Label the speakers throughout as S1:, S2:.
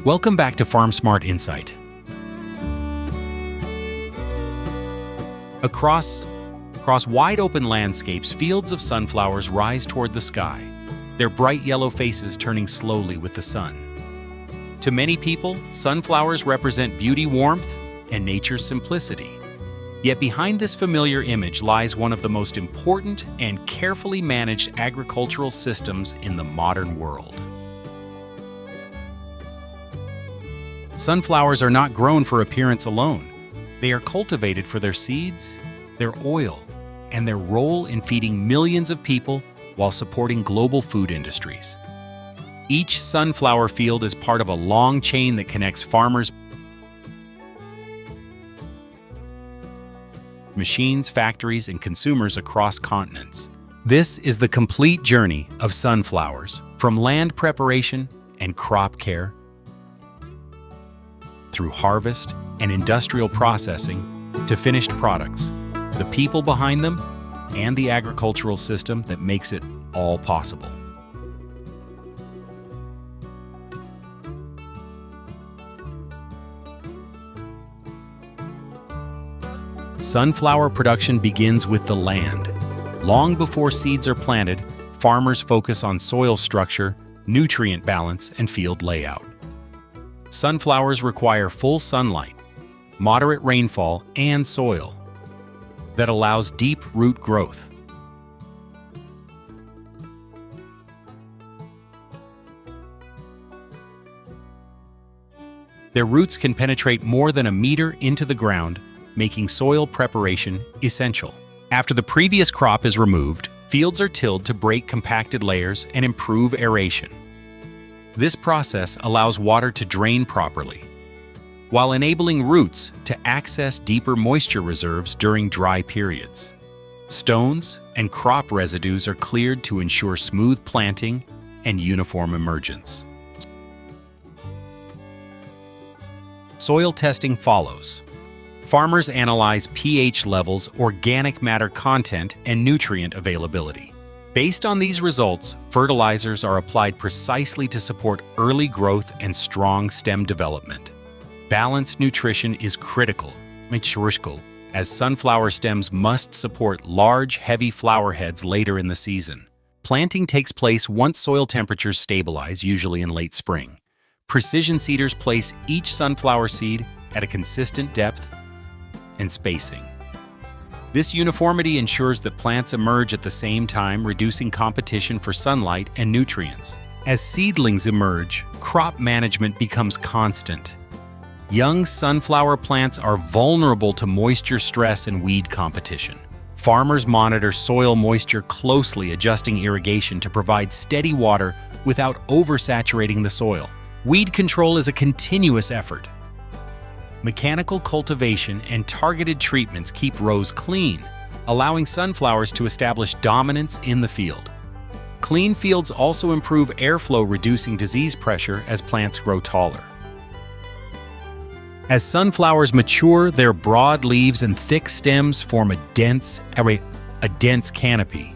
S1: Welcome back to FarmSmart Insight. Across wide-open landscapes, fields of sunflowers rise toward the sky, their bright yellow faces turning slowly with the sun. To many people, sunflowers represent beauty, warmth, and nature's simplicity. Yet behind this familiar image lies one of the most important and carefully managed agricultural systems in the modern world. Sunflowers are not grown for appearance alone. They are cultivated for their seeds, their oil, and their role in feeding millions of people while supporting global food industries. Each sunflower field is part of a long chain that connects farmers, machines, factories, and consumers across continents. This is the complete journey of sunflowers, from land preparation and crop care, through harvest and industrial processing, to finished products, the people behind them, and the agricultural system that makes it all possible. Sunflower production begins with the land. Long before seeds are planted, farmers focus on soil structure, nutrient balance, and field layout. Sunflowers require full sunlight, moderate rainfall, and soil that allows deep root growth. Their roots can penetrate more than a meter into the ground, making soil preparation essential. After the previous crop is removed, fields are tilled to break compacted layers and improve aeration. This process allows water to drain properly, while enabling roots to access deeper moisture reserves during dry periods. Stones and crop residues are cleared to ensure smooth planting and uniform emergence. Soil testing follows. Farmers analyze pH levels, organic matter content, and nutrient availability. Based on these results, fertilizers are applied precisely to support early growth and strong stem development. Balanced nutrition is critical, as sunflower stems must support large, heavy flower heads later in the season. Planting takes place once soil temperatures stabilize, usually in late spring. Precision seeders place each sunflower seed at a consistent depth and spacing. This uniformity ensures that plants emerge at the same time, reducing competition for sunlight and nutrients. As seedlings emerge, crop management becomes constant. Young sunflower plants are vulnerable to moisture stress and weed competition. Farmers monitor soil moisture closely, adjusting irrigation to provide steady water without oversaturating the soil. Weed control is a continuous effort. Mechanical cultivation and targeted treatments keep rows clean, allowing sunflowers to establish dominance in the field. Clean fields also improve airflow, reducing disease pressure as plants grow taller. As sunflowers mature, their broad leaves and thick stems form a dense canopy.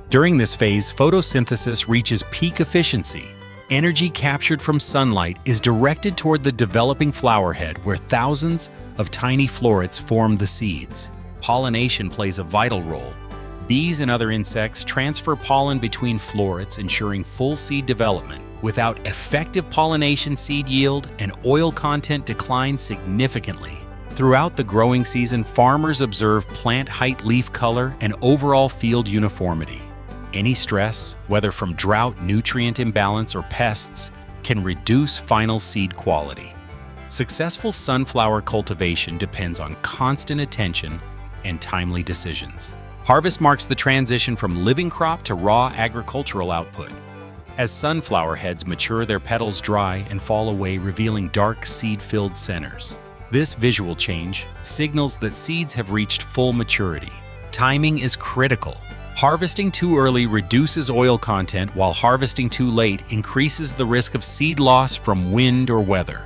S1: During this phase, photosynthesis reaches peak efficiency. Energy captured from sunlight is directed toward the developing flower head, where thousands of tiny florets form the seeds. Pollination plays a vital role. Bees and other insects transfer pollen between florets, ensuring full seed development. Without effective pollination, seed yield and oil content decline significantly. Throughout the growing season, farmers observe plant height, leaf color, and overall field uniformity. Any stress, whether from drought, nutrient imbalance, or pests, can reduce final seed quality. Successful sunflower cultivation depends on constant attention and timely decisions. Harvest marks the transition from living crop to raw agricultural output. As sunflower heads mature, their petals dry and fall away, revealing dark, seed-filled centers. This visual change signals that seeds have reached full maturity. Timing is critical. Harvesting too early reduces oil content, while harvesting too late increases the risk of seed loss from wind or weather.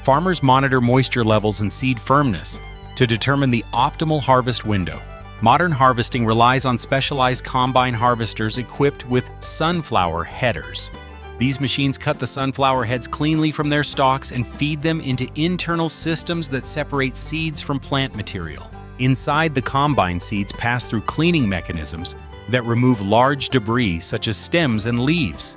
S1: Farmers monitor moisture levels and seed firmness to determine the optimal harvest window. Modern harvesting relies on specialized combine harvesters equipped with sunflower headers. These machines cut the sunflower heads cleanly from their stalks and feed them into internal systems that separate seeds from plant material. Inside, the combine seeds pass through cleaning mechanisms that remove large debris such as stems and leaves.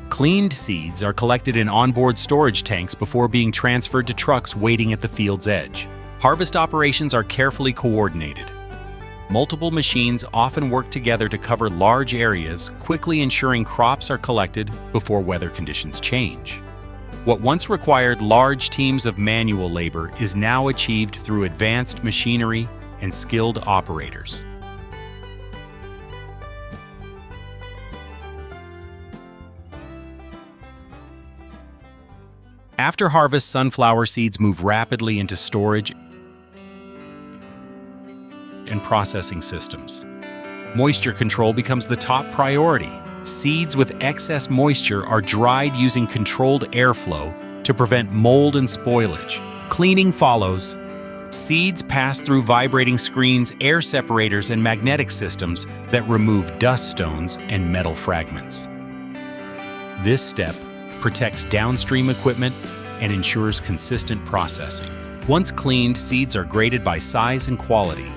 S1: Cleaned seeds are collected in onboard storage tanks before being transferred to trucks waiting at the field's edge. Harvest operations are carefully coordinated. Multiple machines often work together to cover large areas, quickly ensuring crops are collected before weather conditions change. What once required large teams of manual labor is now achieved through advanced machinery and skilled operators. After harvest, sunflower seeds move rapidly into storage and processing systems. Moisture control becomes the top priority. Seeds with excess moisture are dried using controlled airflow to prevent mold and spoilage. Cleaning follows. Seeds pass through vibrating screens, air separators, and magnetic systems that remove dust stones and metal fragments. This step protects downstream equipment and ensures consistent processing. Once cleaned, seeds are graded by size and quality.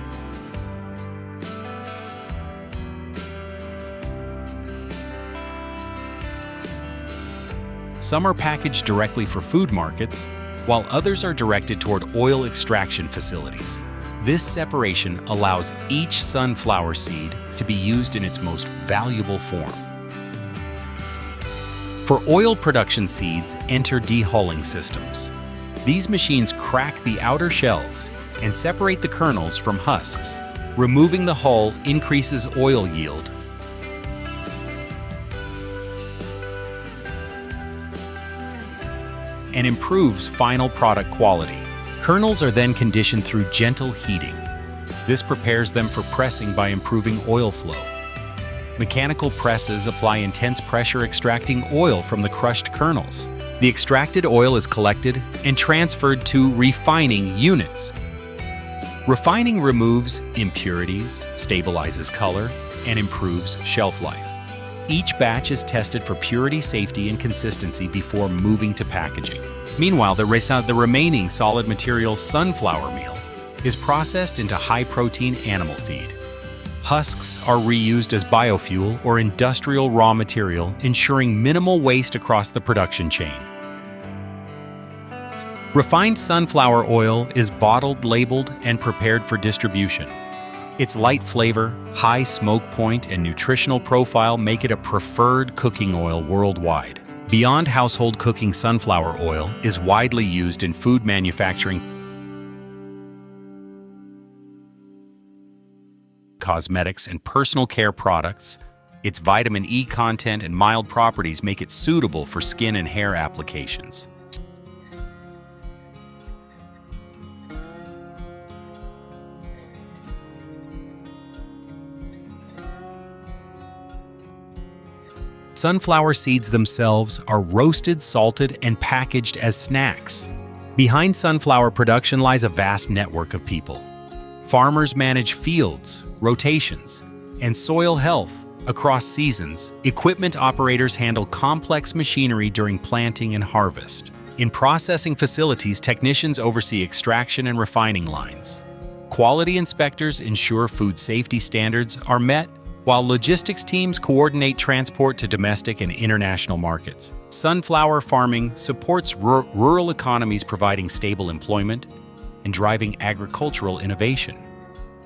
S1: Some are packaged directly for food markets, while others are directed toward oil extraction facilities. This separation allows each sunflower seed to be used in its most valuable form. For oil production, seeds enter dehulling systems. These machines crack the outer shells and separate the kernels from husks. Removing the hull increases oil yield. And improves final product quality. Kernels are then conditioned through gentle heating. This prepares them for pressing by improving oil flow. Mechanical presses apply intense pressure, extracting oil from the crushed kernels. The extracted oil is collected and transferred to refining units. Refining removes impurities, stabilizes color, and improves shelf life. Each batch is tested for purity, safety, and consistency before moving to packaging. Meanwhile, the remaining solid material sunflower meal is processed into high-protein animal feed. Husks are reused as biofuel or industrial raw material, ensuring minimal waste across the production chain. Refined sunflower oil is bottled, labeled, and prepared for distribution. Its light flavor, high smoke point, and nutritional profile make it a preferred cooking oil worldwide. Beyond household cooking, sunflower oil is widely used in food manufacturing, cosmetics, and personal care products. Its vitamin E content and mild properties make it suitable for skin and hair applications. Sunflower seeds themselves are roasted, salted, and packaged as snacks. Behind sunflower production lies a vast network of people. Farmers manage fields, rotations, and soil health across seasons. Equipment operators handle complex machinery during planting and harvest. In processing facilities, technicians oversee extraction and refining lines. Quality inspectors ensure food safety standards are met, while logistics teams coordinate transport to domestic and international markets. Sunflower farming supports rural economies, providing stable employment and driving agricultural innovation.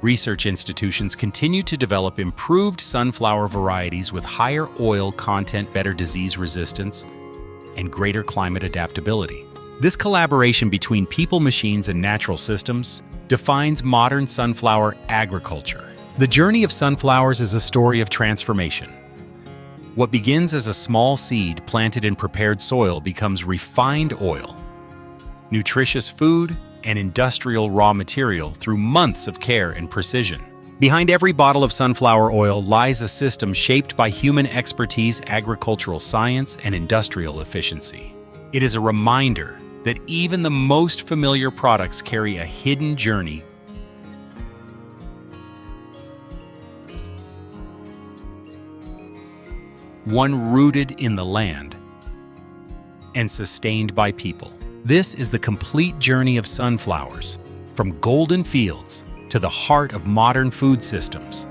S1: Research institutions continue to develop improved sunflower varieties with higher oil content, better disease resistance, and greater climate adaptability. This collaboration between people, machines, and natural systems defines modern sunflower agriculture. The journey of sunflowers is a story of transformation. What begins as a small seed planted in prepared soil becomes refined oil, nutritious food, and industrial raw material through months of care and precision. Behind every bottle of sunflower oil lies a system shaped by human expertise, agricultural science, and industrial efficiency. It is a reminder that even the most familiar products carry a hidden journey, one rooted in the land and sustained by people. This is the complete journey of sunflowers, from golden fields to the heart of modern food systems.